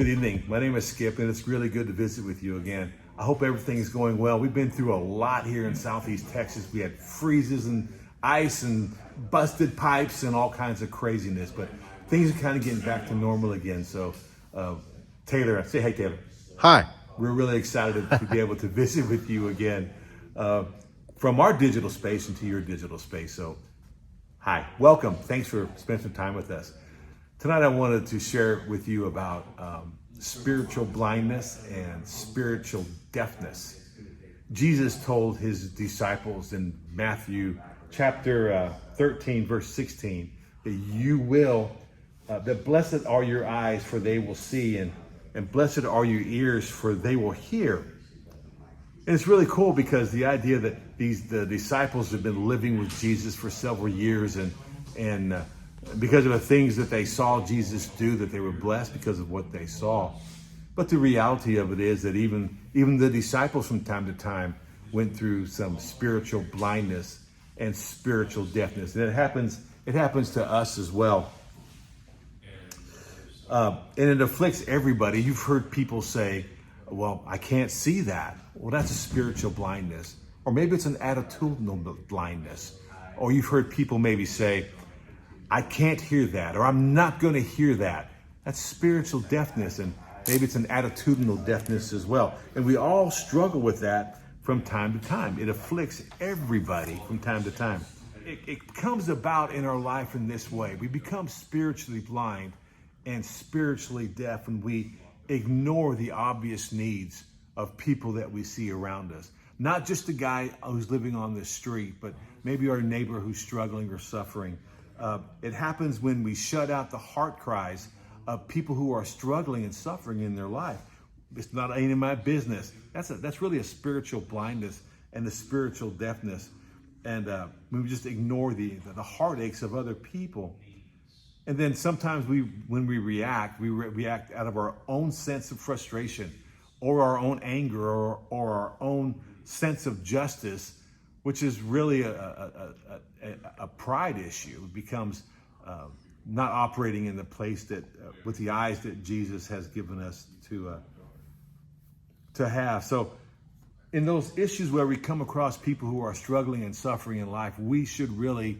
Good evening. My name is Skip, and it's really good to visit with you again. I hope everything is going well. We've been through a lot here in Southeast Texas. We had freezes and ice and busted pipes and all kinds of craziness, but things are kind of getting back to normal again. So, Taylor, say hey, Taylor. Hi. We're really excited to be able to visit with you again from our digital space into your digital space. So, hi, welcome. Thanks for spending some time with us. Tonight I wanted to share with you about spiritual blindness and spiritual deafness. Jesus told his disciples in Matthew chapter 13, verse 16, that blessed are your eyes, for they will see, and blessed are your ears, for they will hear. And it's really cool because the idea that the disciples have been living with Jesus for several years, and because of the things that they saw Jesus do, that they were blessed because of what they saw. But the reality of it is that even the disciples from time to time went through some spiritual blindness and spiritual deafness. And it happens to us as well. And it afflicts everybody. You've heard people say, well, I can't see that. Well, that's a spiritual blindness. Or maybe it's an attitudinal blindness. Or you've heard people maybe say, I can't hear that, or I'm not going to hear that. That's spiritual deafness, and maybe it's an attitudinal deafness as well. And we all struggle with that from time to time. It afflicts everybody from time to time. It comes about in our life in this way. We become spiritually blind and spiritually deaf, and we ignore the obvious needs of people that we see around us. Not just the guy who's living on the street, but maybe our neighbor who's struggling or suffering. It happens when we shut out the heart cries of people who are struggling and suffering in their life. It's not any of my business. That's really a spiritual blindness and a spiritual deafness. And we just ignore the heartaches of other people. And then sometimes when we react out of our own sense of frustration or our own anger or our own sense of justice, which is really a pride issue. It becomes not operating in the place that, with the eyes that Jesus has given us to have. So in those issues where we come across people who are struggling and suffering in life, we should really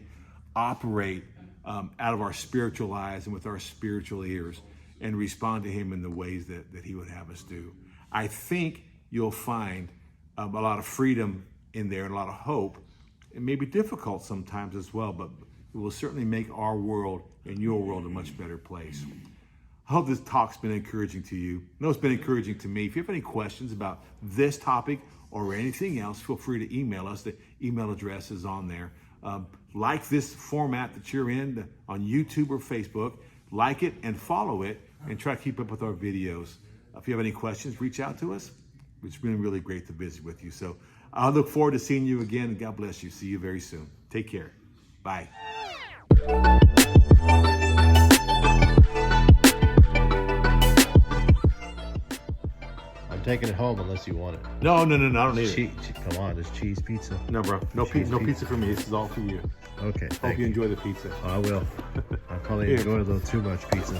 operate out of our spiritual eyes and with our spiritual ears and respond to him in the ways that he would have us do. I think you'll find a lot of freedom in there and a lot of hope. It may be difficult sometimes as well, but it will certainly make our world and your world a much better place. I hope this talk's been encouraging to you. I know it's been encouraging to me. If you have any questions about this topic or anything else, feel free to email us. The email address is on there. Like this format that you're in on YouTube or Facebook. Like it and follow it and try to keep up with our videos. If you have any questions, reach out to us. It's been really great to visit with you. So I look forward to seeing you again, and God bless you. See you very soon. Take care. Bye. I'm taking it home unless you want it. No, I don't need it. Come on, it's cheese pizza. No, bro. No pizza for me. This is all for you. Okay. Hope you enjoy the pizza. I will. I'll probably enjoy a little too much pizza.